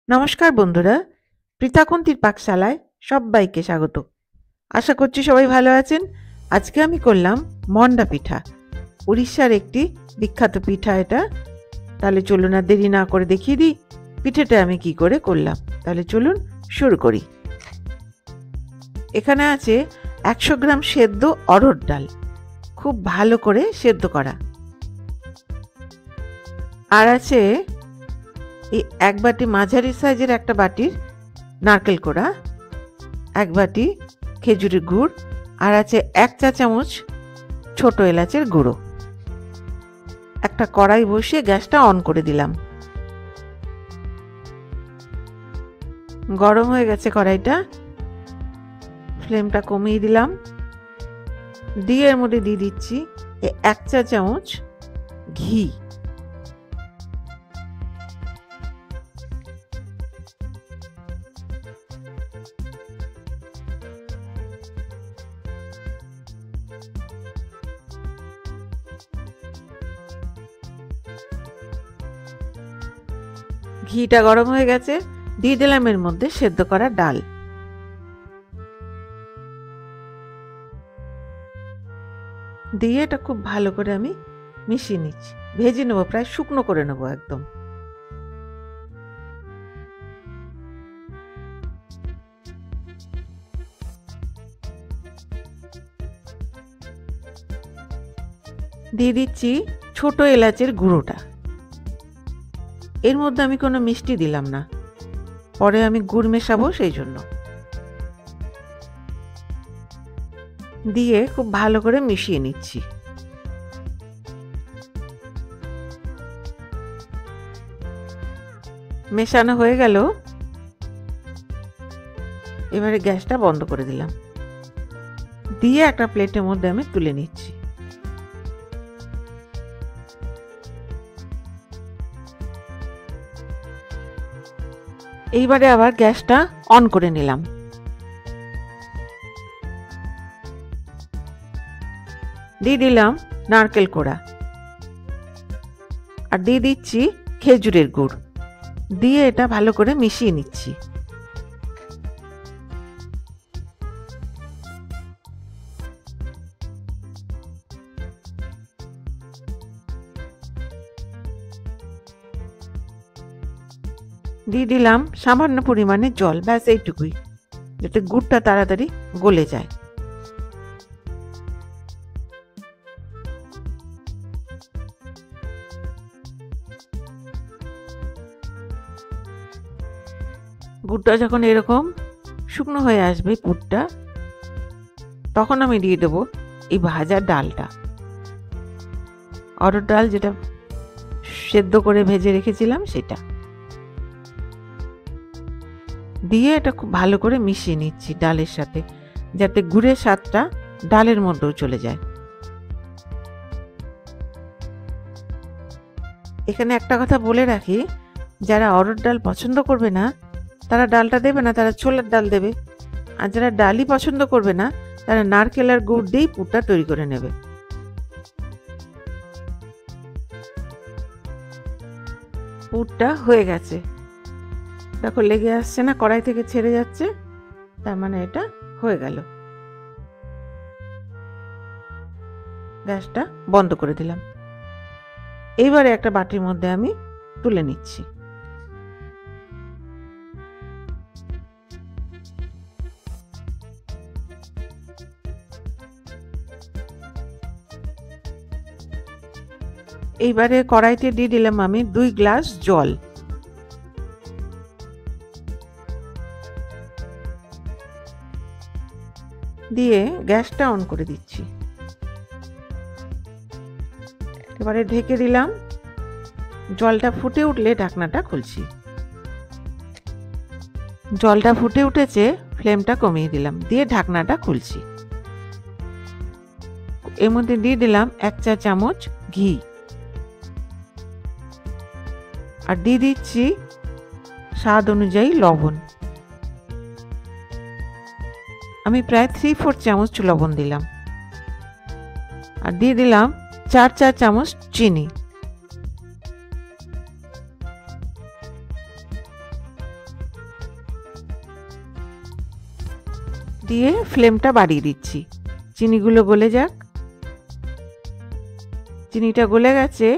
নমস্কার বন্ধুরা, পৃথাকুন্তির পাকশালায় সবাইকে স্বাগত। আশা করছি সবাই ভালো আছেন। আজকে আমি করলাম মন্ডা পিঠা, উড়িষ্যার একটি বিখ্যাত পিঠা এটা। তাহলে চলুন আর দেরি না করে দেখিয়ে দিই পিঠেটা আমি কি করে করলাম। তাহলে চলুন শুরু করি। এখানে আছে 100 গ্রাম সেদ্ধ অড়হর ডাল, খুব ভালো করে সেদ্ধ করা। আর আছে এই এক বাটি মাঝারি সাইজের একটা বাটির নারকেল কোড়া, এক বাটি খেজুরের গুড়, আর আছে 1 চা চামচ ছোট এলাচের গুঁড়ো। একটা কড়াই বসিয়ে গ্যাসটা অন করে দিলাম। গরম হয়ে গেছে কড়াইটা, ফ্লেমটা কমিয়ে দিলাম। দিয়ে এর মধ্যে দিয়ে দিচ্ছি 1 চা চামচ ঘি। ঘিটা গরম হয়ে গেছে, দিয়ে দিলাম এর মধ্যে সেদ্ধ করা ডাল। দিয়ে এটা খুব ভালো করে আমি মিশিয়ে নিচ্ছি, ভেজে নেবো, প্রায় শুকনো করে নেবো একদম। দিয়ে দিচ্ছি ছোট এলাচের গুঁড়োটা। এর মধ্যে আমি কোনো মিষ্টি দিলাম না, পরে আমি গুড় মেশাবো সেই জন্য। দিয়ে খুব ভালো করে মিশিয়ে নিচ্ছি। মেশানো হয়ে গেল, এবারে গ্যাসটা বন্ধ করে দিলাম। দিয়ে একটা প্লেটের মধ্যে আমি তুলে নিচ্ছি। এইবারে আবার গ্যাসটা অন করে নিলাম। দিয়ে দিলাম নারকেল কোড়া, আর দিয়ে দিচ্ছি খেজুরের গুড়। দিয়ে এটা ভালো করে মিশিয়ে নিচ্ছি। দিয়ে দিলাম সামান্য পরিমাণে জল, ব্যাস এইটুকুই, যাতে গুড়টা তাড়াতাড়ি গলে যায়। গুড়টা যখন এরকম শুকনো হয়ে আসবে পুরটা, তখন আমি দিয়ে দেবো এই ভাজা ডালটা, অড়হর ডাল যেটা সেদ্ধ করে ভেজে রেখেছিলাম সেটা। দিয়ে এটা খুব ভালো করে মিশিয়ে নিচ্ছি ডালের সাথে, যাতে গুড়ের স্বাদটা ডালের মধ্যেও চলে যায়। এখানে একটা কথা বলে রাখি, যারা অড়হর ডাল পছন্দ করবে না তারা ডালটা দেবে না, তারা ছোলার ডাল দেবে। আর যারা ডালই পছন্দ করবে না তারা নারকেল আর গুড় দিয়েই পুরটা তৈরি করে নেবে। পুরটা হয়ে গেছে, দেখো লেগে আসছে না, কড়াই থেকে ছেড়ে যাচ্ছে, তার মানে এটা হয়ে গেল। গ্যাসটা বন্ধ করে দিলাম। এইবারে একটা বাটির মধ্যে আমি তুলে নিচ্ছি। এইবারে কড়াইতে দিয়ে দিলাম আমি 2 গ্লাস জল। দিয়ে গ্যাসটা অন করে দিচ্ছি। এবারে ঢেকে দিলাম। জলটা ফুটে উঠলে ঢাকনাটা খুলছি। জলটা ফুটে উঠেছে, ফ্লেমটা কমিয়ে দিলাম, দিয়ে ঢাকনাটা খুলছি। এর মধ্যে দিয়ে দিলাম 1 চা চামচ ঘি, আর দিয়ে দিচ্ছি স্বাদ অনুযায়ী লবণ। আমি প্রায় 3/4 চামচ লবণ দিলাম, আর দিয়ে দিলাম 4 চা চামচ চিনি। দিয়ে ফ্লেমটা বাড়িয়ে দিচ্ছি। চিনিগুলো গলে যাক। চিনিটা গলে গেছে,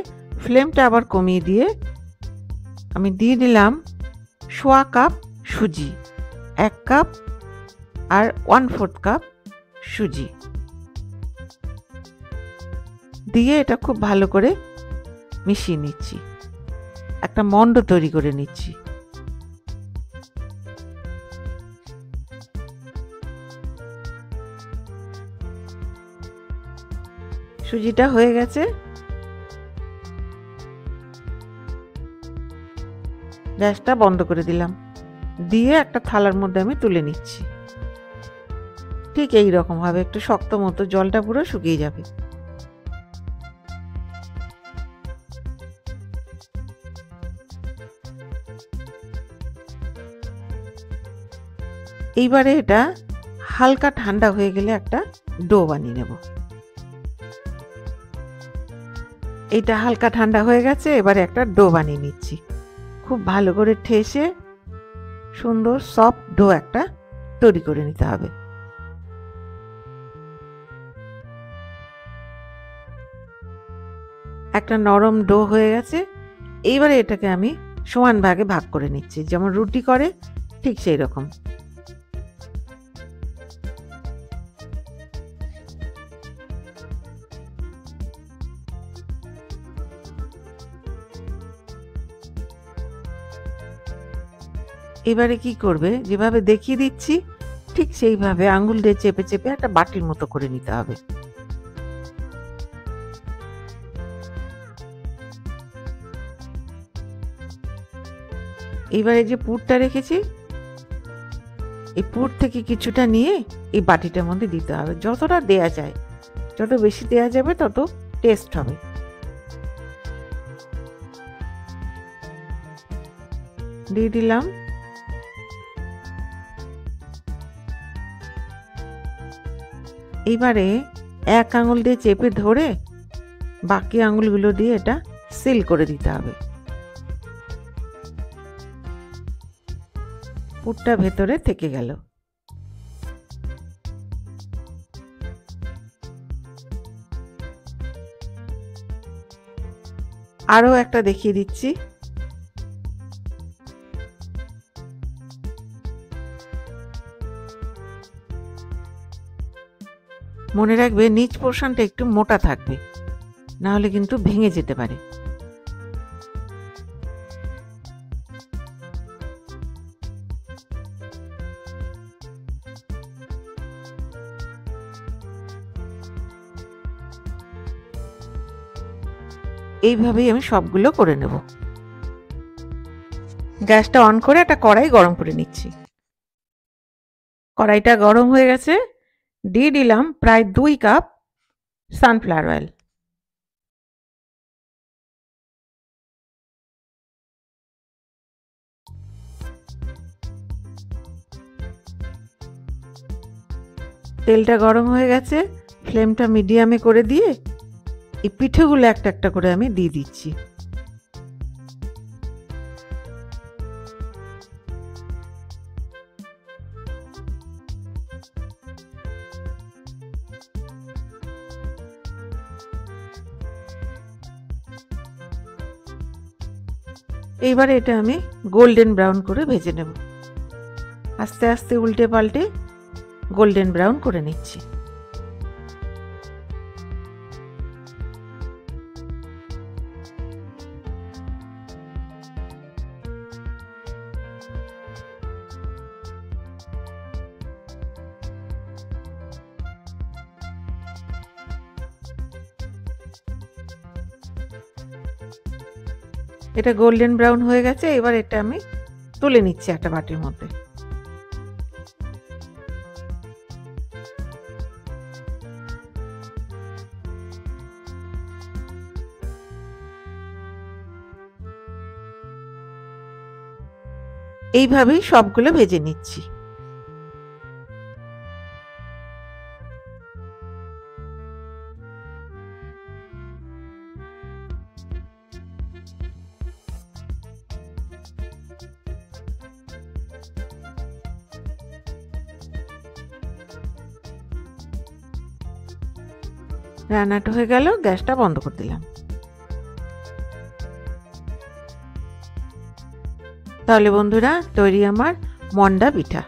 ফ্লেমটা আবার কমিয়ে দিয়ে আমি দিয়ে দিলাম 1/4 কাপ সুজি, 1 কাপ আর 1/4 কাপ সুজি দিয়ে এটা খুব ভালো করে মিশিয়ে নিচ্ছি, একটা মণ্ড তৈরি করে নিচ্ছি। সুজিটা হয়ে গেছে, গ্যাসটা বন্ধ করে দিলাম, দিয়ে একটা থালার মধ্যে আমি তুলে নিচ্ছি। ঠিক এই রকম ভাবে একটু শক্ত মতো, জলটা পুরো শুকিয়ে যাবে। এইবারে এটা হালকা ঠান্ডা হয়ে গেলে একটা ডো বানিয়ে নেব। এইটা হালকা ঠান্ডা হয়ে গেছে, এবারে একটা ডো বানিয়ে নিচ্ছি। খুব ভালো করে ঠেসে সুন্দর সফট ডো একটা তৈরি করে নিতে হবে। একটা নরম ডো হয়ে গেছে, এইবারে এটাকে আমি সমান ভাগে ভাগ করে নিচ্ছি, যেমন রুটি করে ঠিক সেই রকম। এবারে কি করবে, যেভাবে দেখিয়ে দিচ্ছি ঠিক সেইভাবে আঙ্গুল দিয়ে চেপে চেপে একটা বাটির মতো করে নিতে হবে। এইবারে যে পুরটা রেখেছি, এই পুর থেকে কিছুটা নিয়ে এই বাটিটার মধ্যে দিতে হবে, যতটা দেয়া যায়। যত বেশি দেয়া যাবে তত টেস্ট হবে। দিয়ে দিলাম। এইবারে এক আঙুল দিয়ে চেপে ধরে বাকি আঙুলগুলো দিয়ে এটা সিল করে দিতে হবে। পুরটা ভেতরে থেকে গেল। আরো একটা দেখিয়ে দিচ্ছি। মনে রাখবে নিচ পোর্শনটা একটু মোটা থাকবে, না হলে কিন্তু ভেঙে যেতে পারে। এইভাবেই আমি সবগুলো করে নেব। গ্যাসটা অন করে একটা কড়াই গরম করে নিচ্ছি। কড়াইটা গরম হয়ে গেছে, দিয়ে দিলাম প্রায় 2 কাপ সানফ্লাওয়ার অয়েল। তেলটা গরম হয়ে গেছে, ফ্লেমটা মিডিয়ামে করে দিয়ে এই পিঠেগুলো একটা একটা করে আমি দিয়ে দিচ্ছি। এইবারে এটা আমি গোল্ডেন ব্রাউন করে ভেজে নেব। আস্তে আস্তে উল্টে পাল্টে গোল্ডেন ব্রাউন করে নিচ্ছি। এটা গোল্ডেন ব্রাউন হয়ে গেছে, এবার এটা আমি তুলে নিচ্ছি একটা বাটির মধ্যে। এইভাবেই সবগুলো ভেজে নিচ্ছি। রান্নাটা হয়ে গেল, গ্যাসটা বন্ধ করে দিলাম। তাহলে বন্ধুরা, তৈরি আমার মন্ডা পিঠা।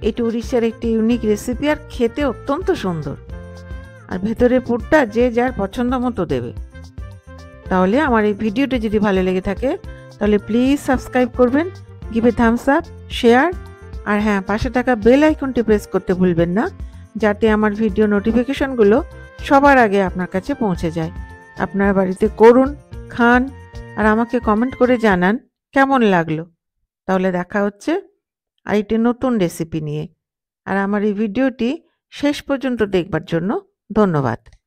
এটি উড়িষ্যার একটি ইউনিক রেসিপি আর খেতে অত্যন্ত সুন্দর। আর ভেতরের পুরটা যে যার পছন্দ মতো দেবে। তাহলে আমার এই ভিডিওটা যদি ভালো লেগে থাকে তাহলে প্লিজ সাবস্ক্রাইব করবেন, give a thumbs up, share, আর হ্যাঁ, পাশে থাকা বেল আইকনটি প্রেস করতে ভুলবেন না, যাতে আমার ভিডিও নোটিফিকেশনগুলো সবার আগে আপনার কাছে পৌঁছে যায়। আপনার বাড়িতে করুন, খান, আর আমাকে কমেন্ট করে জানান কেমন লাগলো। তাহলে দেখা হচ্ছে আরেকটি নতুন রেসিপি নিয়ে। আর আমার এই ভিডিওটি শেষ পর্যন্ত দেখবার জন্য ধন্যবাদ।